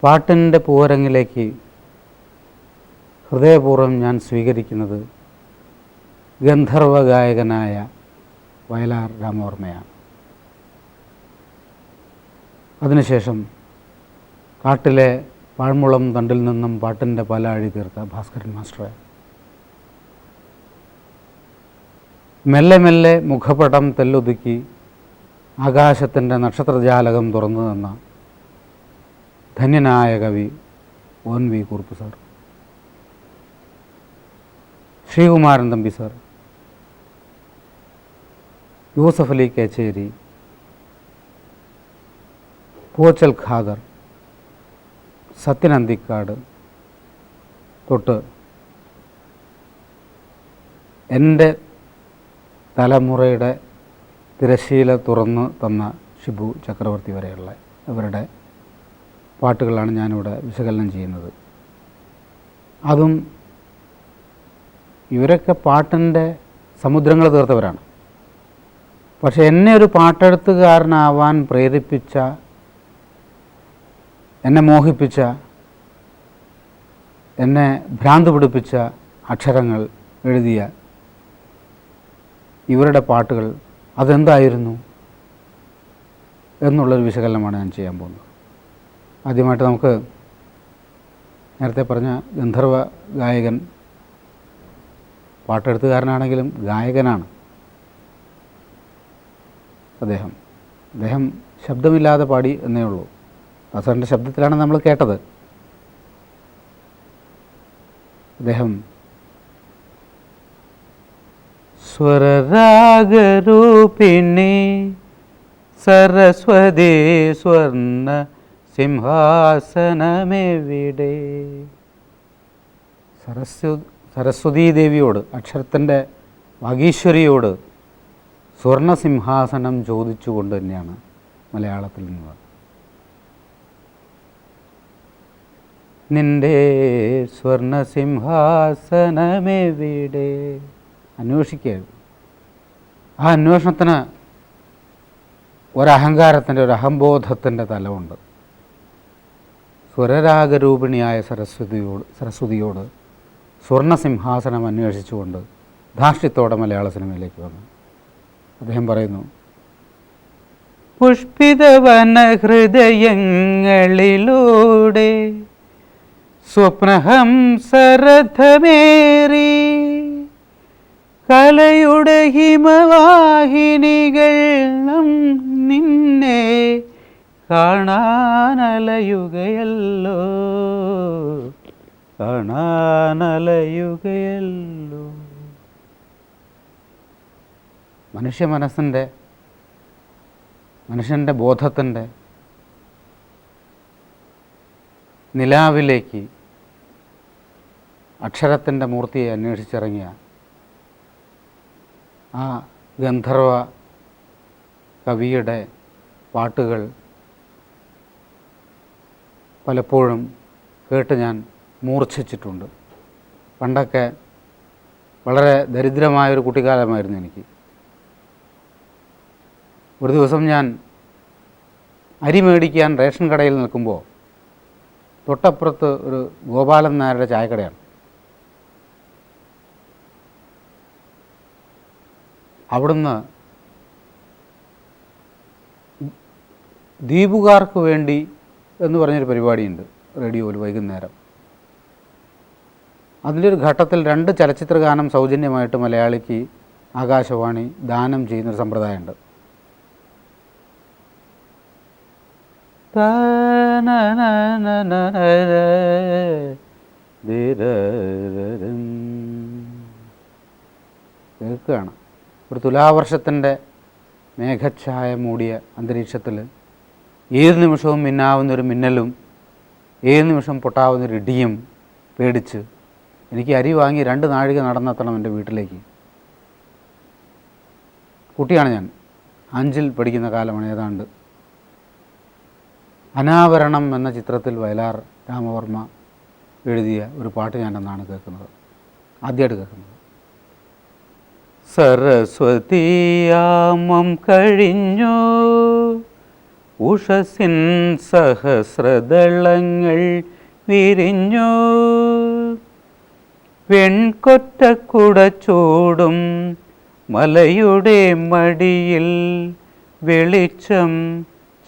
പാട്ടിൻ്റെ പൂവരങ്ങിലേക്ക് ഹൃദയപൂർവ്വം ഞാൻ സ്വീകരിക്കുന്നത് ഗന്ധർവ ഗായകനായ വയലാർ രാമവർമ്മയാണ്. അതിനുശേഷം കാട്ടിലെ പാഴ്മുളം തണ്ടിൽ നിന്നും പാട്ടിൻ്റെ പല അഴി തീർത്ത ഭാസ്കരൻ മാസ്റ്ററെ, മെല്ലെ മെല്ലെ മുഖപടം തെല്ലൊതുക്കി ആകാശത്തിൻ്റെ നക്ഷത്രജാലകം തുറന്നു തന്ന ധന്യനായ കവി ONV Kurup sir, Sreekumaran Thampi sir, Yusuf Ali Kecheri, Poochal Khader, Sathyan Anthikad തൊട്ട് എൻ്റെ തലമുറയുടെ തിരശ്ശീല തുറന്നു തന്ന ഷിബു ചക്രവർത്തി വരെയുള്ള അവരുടെ പാട്ടുകളാണ് ഞാനിവിടെ വിശകലനം ചെയ്യുന്നത്. അതും ഇവരൊക്കെ പാട്ടിൻ്റെ സമുദ്രങ്ങൾ തീർത്തവരാണ്. പക്ഷെ എന്നെ ഒരു പാട്ടെഴുത്തുകാരനാവാൻ പ്രേരിപ്പിച്ച, എന്നെ മോഹിപ്പിച്ച, എന്നെ ഭ്രാന്ത് പിടിപ്പിച്ച അക്ഷരങ്ങൾ എഴുതിയ ഇവരുടെ പാട്ടുകൾ അതെന്തായിരുന്നു എന്നുള്ളൊരു വിശകലനമാണ് ഞാൻ ചെയ്യാൻ പോകുന്നത്. ആദ്യമായിട്ട് നമുക്ക് നേരത്തെ പറഞ്ഞ ഗന്ധർവ ഗായകൻ, പാട്ടെഴുത്തുകാരനാണെങ്കിലും ഗായകനാണ് അദ്ദേഹം ശബ്ദമില്ലാതെ പാടി എന്നേ ഉള്ളൂ. ദാസറിൻ്റെ ശബ്ദത്തിലാണ് നമ്മൾ കേട്ടത്. അദ്ദേഹം സ്വരരാഗരൂപിണി സരസ്വതി സ്വർണ്ണ സിംഹാസനമെവിടെ, സരസ്വതീ ദേവിയോട്, അക്ഷരത്തിൻ്റെ വാഗീശ്വരിയോട് സ്വർണ്ണ സിംഹാസനം ചോദിച്ചുകൊണ്ട് തന്നെയാണ് മലയാളത്തിൽ നിന്നത്. നിൻ്റെ സ്വർണ്ണ സിംഹാസനമെവിടെ അന്വേഷിക്കുകയായിരുന്നു. ആ അന്വേഷണത്തിന് ഒരഹങ്കാരത്തിൻ്റെ, ഒരു അഹംബോധത്തിൻ്റെ തലമുണ്ട്. സ്വരരാഗരൂപിണിയായ സരസ്വതിയോട് സ്വർണ്ണ സിംഹാസനം അന്വേഷിച്ചുകൊണ്ട് ധാർഷ്ട്യത്തോടെ മലയാള സിനിമയിലേക്ക് വന്നു. അദ്ദേഹം പറയുന്നു, പുഷ്പിതവന ഹൃദയങ്ങളിലൂടെ സ്വപ്നഹംസരഥമേറി കലയുടെ ഹിമവാഹിനികൾ നിന്നെ കാണാനലയുകയല്ലോ. മനുഷ്യൻ്റെ ബോധത്തിൻ്റെ നിലാവിലേക്ക് അക്ഷരത്തിൻ്റെ മൂർത്തിയെ അന്വേഷിച്ചിറങ്ങിയ ആ ഗന്ധർവ കവിയുടെ പാട്ടുകൾ പലപ്പോഴും കേട്ട് ഞാൻ മൂർച്ഛിച്ചിട്ടുണ്ട്. പണ്ടൊക്കെ വളരെ ദരിദ്രമായൊരു കുട്ടിക്കാലമായിരുന്നു എനിക്ക്. ഒരു ദിവസം ഞാൻ അരി മേടിക്കാൻ റേഷൻ കടയിൽ നിൽക്കുമ്പോൾ തൊട്ടപ്പുറത്ത് ഒരു ഗോപാലൻ നായരുടെ ചായക്കടയാണ്. അവിടുന്ന് ദ്വീപുകാർക്ക് വേണ്ടി എന്ന് പറഞ്ഞൊരു പരിപാടിയുണ്ട് റേഡിയോയിൽ വൈകുന്നേരം. അതിൻ്റെ ഒരു ഘട്ടത്തിൽ 2 ചലച്ചിത്രഗാനം സൗജന്യമായിട്ട് മലയാളിക്ക് ആകാശവാണി ദാനം ചെയ്യുന്നൊരു സമ്പ്രദായമുണ്ട്. കേൾക്കുകയാണ്. ഒരു തുലാവർഷത്തിൻ്റെ മേഘഛായ മൂടിയ അന്തരീക്ഷത്തിൽ ഏത് നിമിഷവും മിന്നാവുന്നൊരു മിന്നലും ഏത് നിമിഷം പൊട്ടാവുന്നൊരു ഇടിയും പേടിച്ച് എനിക്ക് അരി വാങ്ങി 2 നാഴിക നടന്നെത്തണം എൻ്റെ വീട്ടിലേക്ക്. കുട്ടിയാണ് ഞാൻ, 5ൽ പഠിക്കുന്ന കാലമാണ് ഏതാണ്ട്. അനാവരണം എന്ന ചിത്രത്തിൽ വയലാർ രാമവർമ്മ എഴുതിയ ഒരു പാട്ട് ഞാനെന്നാണ് കേൾക്കുന്നത്, ആദ്യമായിട്ട് കേൾക്കുന്നത്. സരസ്വതിയാമം കഴിഞ്ഞു ഉഷസിൻ സഹസ്രദളങ്ങൾ വിരിഞ്ഞു. വെൺകൊറ്റക്കുട ചൂടും മലയുടെ മടിയിൽ വെളിച്ചം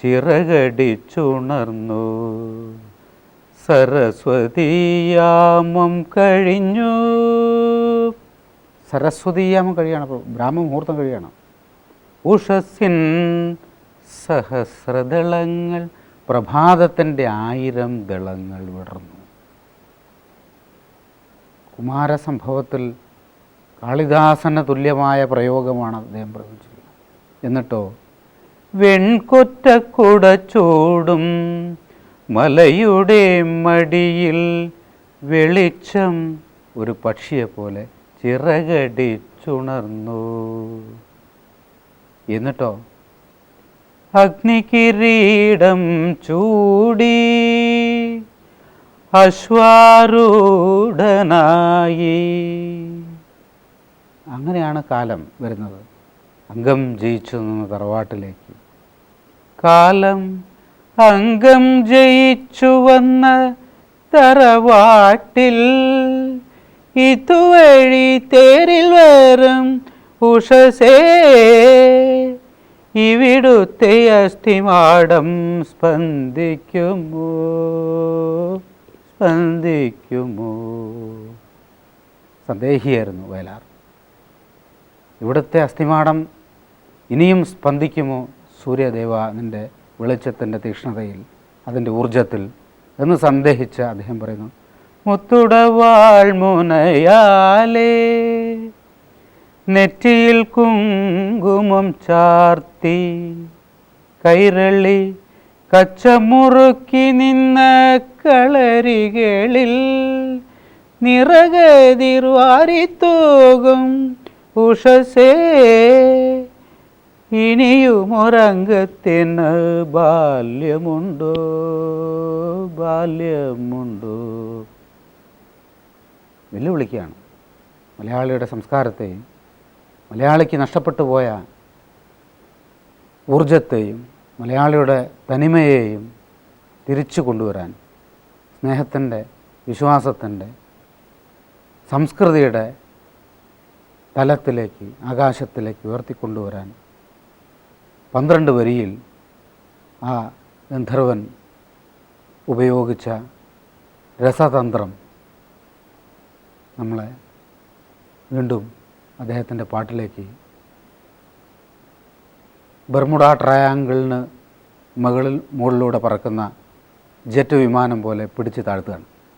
ചിറകടിച്ചുണർന്നു. സരസ്വതീയാമം കഴിഞ്ഞു. സരസ്വതീയാമം കഴിയാണ്, ബ്രാഹ്മമുഹൂർത്തം കഴിയാണ്. ഉഷസ്സിൻ സഹസ്രദളങ്ങൾ, പ്രഭാതത്തിൻ്റെ 1000 ദളങ്ങൾ വിടർന്നു. കുമാരസംഭവത്തിൽ കാളിദാസന് തുല്യമായ പ്രയോഗമാണ് അദ്ദേഹം പ്രയോഗിച്ചിരിക്കുന്നത്. എന്നിട്ടോ വെൺകൊറ്റക്കുട ചൂടും മലയുടെ മടിയിൽ വെളിച്ചം ഒരു പക്ഷിയെപ്പോലെ ചിറകടിച്ചുണർന്നു. എന്നിട്ടോ അഗ്നികിരീടം ചൂടി അശ്വാരൂഢനായി. അങ്ങനെയാണ് കാലം വരുന്നത്. അംഗം ജയിച്ചു നിന്ന തറവാട്ടിലേക്ക് കാലം അംഗം ജയിച്ചു വന്ന തറവാട്ടിൽ ഇതുവഴി തേരിൽ വരും ഉഷസേ ഇവിടുത്തെ അസ്ഥിമാടം സ്പന്ദിക്കുമോ സ്പന്ദിക്കുമോ. സന്ദേഹിയായിരുന്നു വയലാർ. ഇവിടുത്തെ അസ്ഥിമാടം ഇനിയും സ്പന്ദിക്കുമോ സൂര്യദേവ നിൻ്റെ വെളിച്ചത്തിൻ്റെ തീക്ഷ്ണതയിൽ, അതിൻ്റെ ഊർജത്തിൽ എന്ന് സന്ദേഹിച്ച അദ്ദേഹം പറയുന്നു, മുത്തുടവാൾ മുനയാലേ നെറ്റിയിൽ കുങ്കുമം ചാർത്തി കൈരളി കച്ചമുറുക്കി നിന്ന കളരികളിൽ നിറകതിർ വാരിത്തൂകും ഉഷസേ ഇനിയുമൊരംഗത്തിന് ബാല്യമുണ്ടോ ബാല്യമുണ്ടോ. വെല്ലുവിളിക്കുകയാണ് മലയാളിയുടെ സംസ്കാരത്തെയും മലയാളിക്ക് നഷ്ടപ്പെട്ടു പോയ ഊർജത്തെയും മലയാളിയുടെ തനിമയെയും തിരിച്ചു കൊണ്ടുവരാൻ, സ്നേഹത്തിൻ്റെ, വിശ്വാസത്തിൻ്റെ, സംസ്കൃതിയുടെ തലത്തിലേക്ക്, ആകാശത്തിലേക്ക് ഉയർത്തിക്കൊണ്ടുവരാൻ 12 വരിയിൽ ആ ഗന്ധർവൻ ഉപയോഗിച്ച രസതന്ത്രം നമ്മളെ വീണ്ടും അദ്ദേഹത്തിൻ്റെ പാട്ടിലേക്ക് ബർമുഡ ട്രയാങ്കിളിന് മുകളിലൂടെ പറക്കുന്ന ജെറ്റ് വിമാനം പോലെ പിടിച്ചു താഴ്ത്തുകയാണ്.